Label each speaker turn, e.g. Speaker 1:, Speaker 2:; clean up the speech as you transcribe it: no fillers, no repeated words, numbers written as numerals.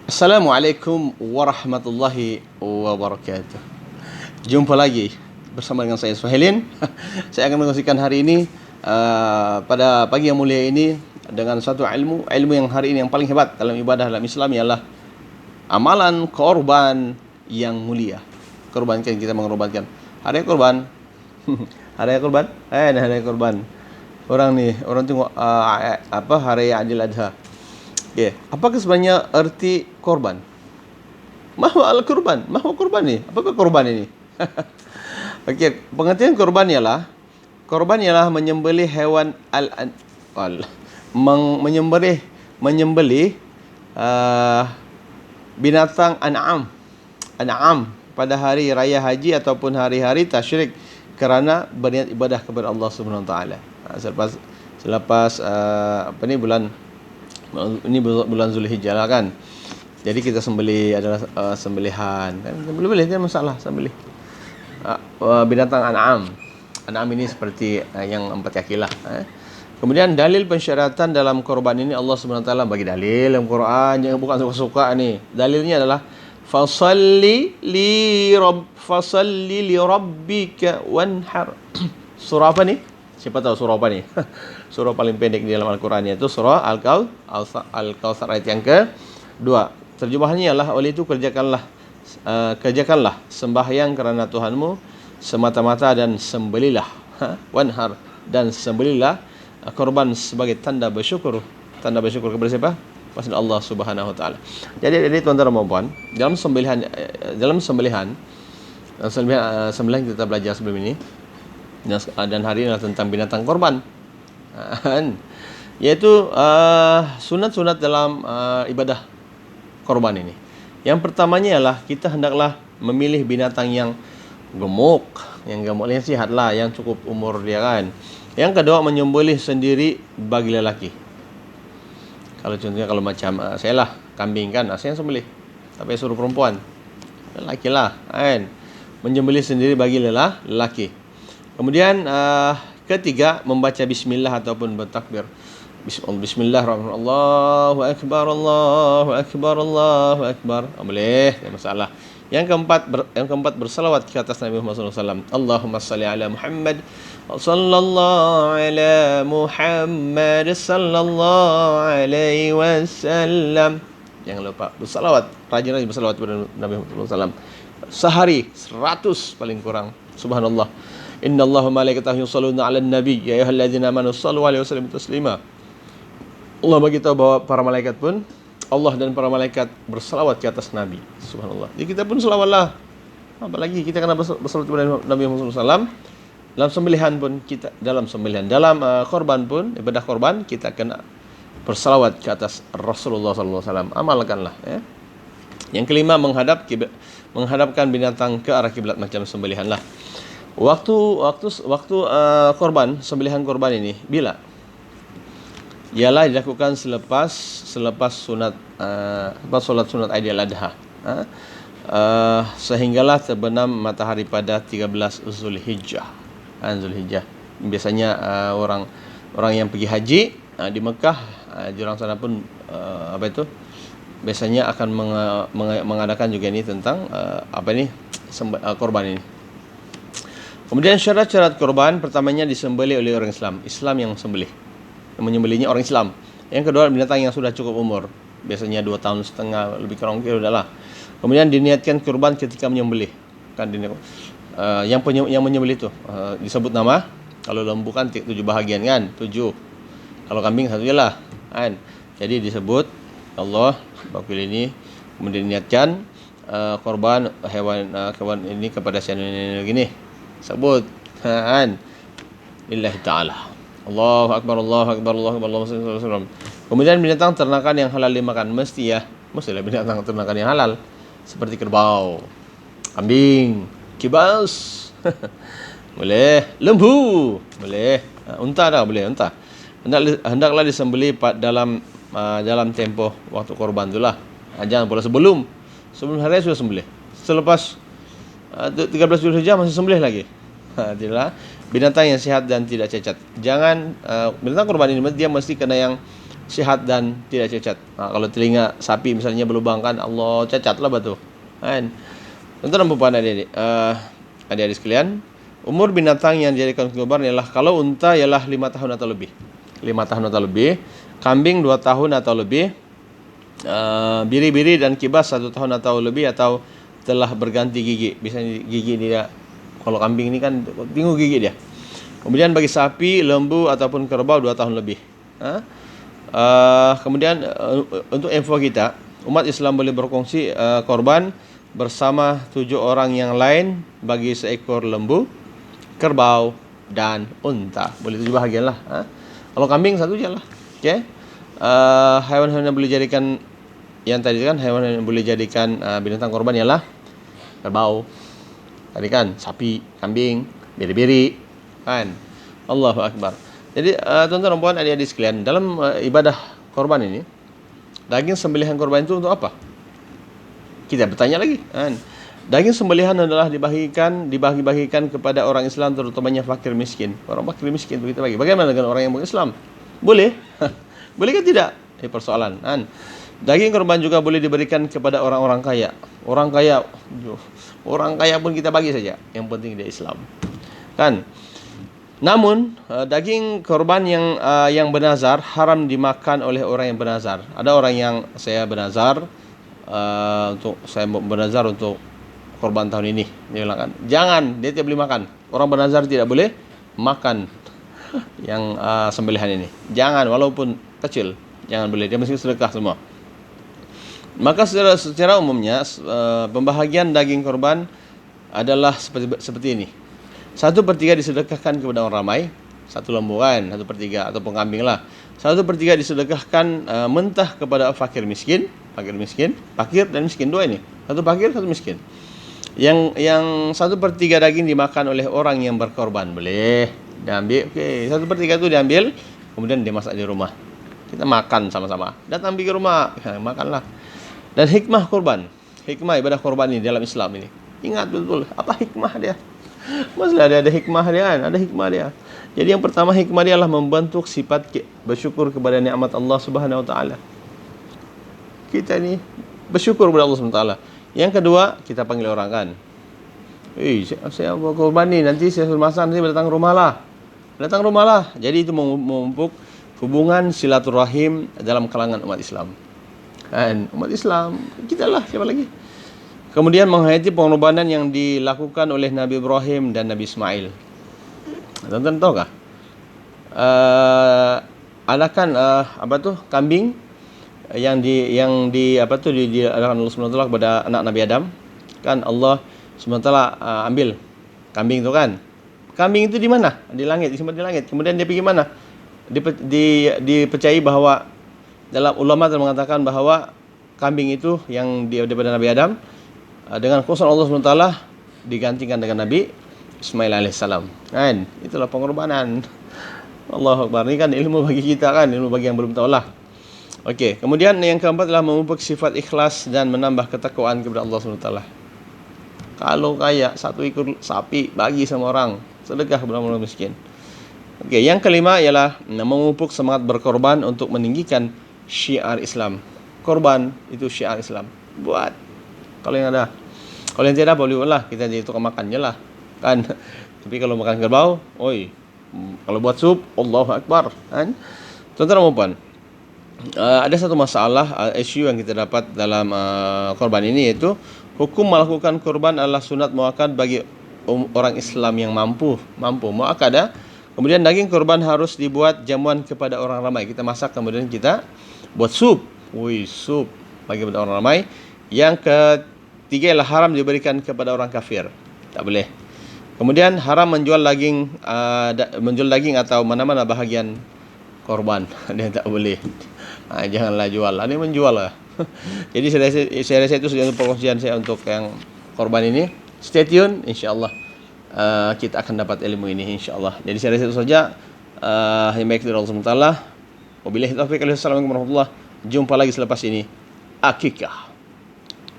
Speaker 1: Assalamualaikum warahmatullahi wabarakatuh. Jumpa lagi bersama dengan saya Suhailin. Saya akan mengkongsikan hari ini pada pagi yang mulia ini dengan satu ilmu yang hari ini yang paling hebat dalam ibadah dalam Islam ialah amalan korban yang mulia. Korban, kan kita mengorbankan. Hari korban. Hari korban? Hari korban. Orang tengok hari Adil Adha. Okay. Apakah sebenarnya erti korban? Mahwa al-kurban. Mahwa korban ni? Apakah korban ini? Okey, pengertian korban ialah menyembelih hewan menyembelih binatang an'am pada hari raya haji ataupun hari-hari tasyrik kerana berniat ibadah kepada Allah Subhanahu Wa Taala. Selepas bulan Zulhijjah lah kan. Jadi kita sembelih adalah sembelihan. Kan boleh kan, masalah sembelih. Binatang an'am. An'am ini seperti yang 4 kaki lah. Kemudian dalil pensyaratan dalam korban ini Allah Subhanahu Wa Taala bagi dalil dalam Quran, jangan bukan suka-suka ni. Dalilnya adalah fasalli li rabbika wanhar. Surah apa ni? Siapa tahu surah apa ni? Surah paling pendek di dalam Al-Quran, iaitu surah Al-Kautsar ayat yang ke-2. Terjemahannya ialah, oleh itu kerjakanlah sembahyang kerana Tuhanmu semata-mata dan sembelilah wanhar, dan sembelilah korban sebagai tanda bersyukur kepada siapa? Kepada Allah Subhanahu Wa Taala. Jadi tuan-tuan dan puan, dalam sembelihan kita belajar sebelum ini, dan hari ini adalah tentang binatang korban, iaitu sunat-sunat dalam ibadah korban ini. Yang pertamanya ialah kita hendaklah memilih binatang yang gemuk, yang sihat lah, yang cukup umur dia kan. Yang kedua, menyembelih sendiri bagi lelaki. Kalau contohnya macam saya lah, kambing kan, saya yang sembelih, tapi suruh perempuan, lelaki lah kan, menyembelih sendiri bagi lelaki. Kemudian ketiga, membaca bismillah ataupun bertakbir. Bismillahirrahmanirrahim. Allahu akbar, Allahu akbar, Allahu akbar. Boleh, tak masalah. Yang keempat bersalawat ke atas Nabi Muhammad sallallahu alaihi wasallam. Allahumma salli ala Muhammad sallallahu ala Muhammad sallallahu alaihi wasallam. Jangan lupa bersalawat, rajin bersalawat kepada Nabi Muhammad sallallahu alaihi wasallam. Sehari 100 paling kurang. Subhanallah. Innallaha malaikatahu yusalluna 'alan nabi ya ayyuhalladzina amanu shallu 'alaihi wasallimu taslima. Allah bagi tahu bahawa para malaikat pun, Allah dan para malaikat berselawat ke atas Nabi. Subhanallah. Jadi kita pun selawatlah. Apalagi kita kena berselawat kepada Nabi Muhammad SAW. Dalam korban pun, ibadah korban, kita kena berselawat ke atas Rasulullah SAW. Amalkanlah. Ya. Yang kelima, menghadapkan binatang ke arah kiblat macam sembelihan lah. Waktu sembelihan korban ini bila? Ialah dilakukan selepas solat sunat Aidil Adha. Sehinggalah terbenam matahari pada 13 Zulhijjah. Biasanya orang yang pergi haji di Mekah, jurang sana pun biasanya akan mengadakan juga ini tentang korban ini. Kemudian syarat-syarat korban, pertamanya disembelih oleh orang Islam yang menyembelihnya orang Islam. Yang kedua, binatang yang sudah cukup umur, biasanya 2 tahun setengah, lebih kurang udahlah. Kemudian diniatkan kurban ketika menyembelih. Kan yang menyembelih itu disebut nama. Kalau lembu kan 7 bahagian kan, 7. Kalau kambing 1 jelah kan. Jadi disebut Allah bakul ini, kemudian diniatkan korban hewan ini kepada si ini. Sebut kan lillahi ta'ala. Allahu akbar, Allahu akbar, Allahu akbar, Allahu akbar. Kemudian binatang ternakan yang halal dimakan, mestilah binatang ternakan yang halal, seperti kerbau, kambing, kibas. Boleh, lembu, boleh, unta dah boleh, unta. Hendaklah disembelih dalam tempoh waktu korban itulah. Jangan pula sebelum hari sudah sembelih. Selepas 13 Zulhijjah masih sembelih lagi. Tidaklah binatang yang sihat dan tidak cacat. Jangan binatang kurban ini dia mesti kena yang sihat dan tidak cacat. Kalau telinga sapi misalnya berlubang kan, Allah, cacatlah batu. Kan? Tuan-tuan dan puan adik-adik, adik-adik sekalian, umur binatang yang dijadikan kurban ialah kalau unta ialah 5 tahun atau lebih. 5 tahun atau lebih, kambing 2 tahun atau lebih, biri-biri dan kibas 1 tahun atau lebih atau telah berganti gigi. Biasanya gigi dia, kalau kambing ini kan tengok gigi dia. Kemudian bagi sapi, lembu ataupun kerbau 2 tahun lebih. Kemudian untuk info kita, umat Islam boleh berkongsi korban bersama 7 orang yang lain bagi seekor lembu, kerbau dan unta. Boleh 7 bahagian lah. Kalau kambing 1 je lah. Okay? Haiwan-haiwan yang boleh jadikan, yang tadi kan haiwan yang boleh jadikan binatang korban ialah kerbau, tadi kan sapi, kambing, biri-biri, kan. Allahu Akbar. Jadi tuan-tuan dan puan, adik-adik sekalian, dalam ibadah korban ini, daging sembelihan korban itu untuk apa? Kita bertanya lagi, kan. Daging sembelihan adalah dibagi-bagikan kepada orang Islam, terutamanya fakir miskin. Orang fakir miskin itu kita bagi. Bagaimana dengan orang yang bukan Islam? Boleh? Boleh kan tidak? Ini persoalan, kan. Daging korban juga boleh diberikan kepada orang-orang kaya. Orang kaya pun kita bagi saja. Yang penting dia Islam, kan. Namun daging korban yang bernazar haram dimakan oleh orang yang bernazar. Ada orang yang saya bernazar untuk korban tahun ini, dia bilang kan, jangan, dia tidak boleh makan. Orang bernazar tidak boleh makan yang sembelihan ini. Jangan, walaupun kecil, jangan boleh. Dia mesti sedekah semua. Maka secara umumnya pembahagian daging korban adalah seperti ini. 1/3 disedekahkan kepada orang ramai, 1 lembu kan, 1/3 atau kambing lah. 1/3 disedekahkan mentah kepada fakir dan miskin, 2 ini. 1 fakir, 1 miskin. Yang 1/3 daging dimakan oleh orang yang berkorban, boleh diambil. Okey, 1/3 itu diambil, kemudian dimasak di rumah. Kita makan sama-sama. Datang pergi ke rumah, makanlah. Dan hikmah ibadah korban ini dalam Islam ini. Ingat betul apa hikmah dia. Masalah ada hikmah dia kan, ada hikmah dia. Jadi yang pertama hikmah dia adalah membentuk sifat bersyukur kepada nikmat Allah Subhanahu wa taala. Kita ni bersyukur kepada Allah Subhanahu wa taala. Yang kedua, kita panggil orang kan. Saya buat korban ni, nanti saya suruh masak, nanti datang rumahlah. Jadi itu memupuk hubungan silaturahim dalam kalangan umat Islam. Kan, umat Islam, kita lah, siapa lagi? Kemudian menghayati pengorbanan yang dilakukan oleh Nabi Ibrahim dan Nabi Ismail. Tuan-tuan tahu kah? Ada kan kambing yang diadakan Allah SWT kepada anak Nabi Adam. Kan Allah SWT ambil kambing itu kan. Kambing itu di mana? Di langit, disimpan di langit. Kemudian dia pergi mana? Dipercayai bahawa dalam ulama telah mengatakan bahawa kambing itu yang daripada Nabi Adam dengan kuasa Allah SWT digantikan dengan Nabi Ismail alaihissalam. Kan? Itulah pengorbanan. Allahu Akbar. Ini kan ilmu bagi kita kan, ilmu bagi yang belum tahu lah. Okey, kemudian yang keempat adalah memupuk sifat ikhlas dan menambah ketakwaan kepada Allah SWT. Kalau kaya 1 ekor sapi bagi sama orang, sedekah kepada orang miskin. Okey, yang kelima ialah memupuk semangat berkorban untuk meninggikan syiar Islam. Korban itu syiar Islam. Buat kalau yang ada. Kalau yang tidak boleh lah, kita jadi tukang makan je lah. Kan? Tapi kalau makan kerbau, kalau buat sup, Allahu Akbar. Kan? Tuan-tuan dan puan, ada satu masalah, isu yang kita dapat dalam korban ini, iaitu hukum melakukan korban adalah sunat muakkad bagi orang Islam yang mampu muakkad. Kemudian daging korban harus dibuat jamuan kepada orang ramai. Kita masak, kemudian kita buat sup. Sup bagi orang ramai. Yang ketiga ialah haram diberikan kepada orang kafir. Tak boleh. Kemudian haram menjual daging atau mana-mana bahagian korban. Dia tak boleh. Janganlah jual. Ini menjual lah. Jadi saya rasa itu sudah perkongsian saya untuk yang korban ini. Stay tune, insya-Allah kita akan dapat ilmu ini, insya-Allah. Jadi saya rasa itu saja. Yang baik dari Allah SWT. Wabillahi taufiq. Assalamualaikum warahmatullahi wabarakatuh. Jumpa lagi selepas ini. Akikah.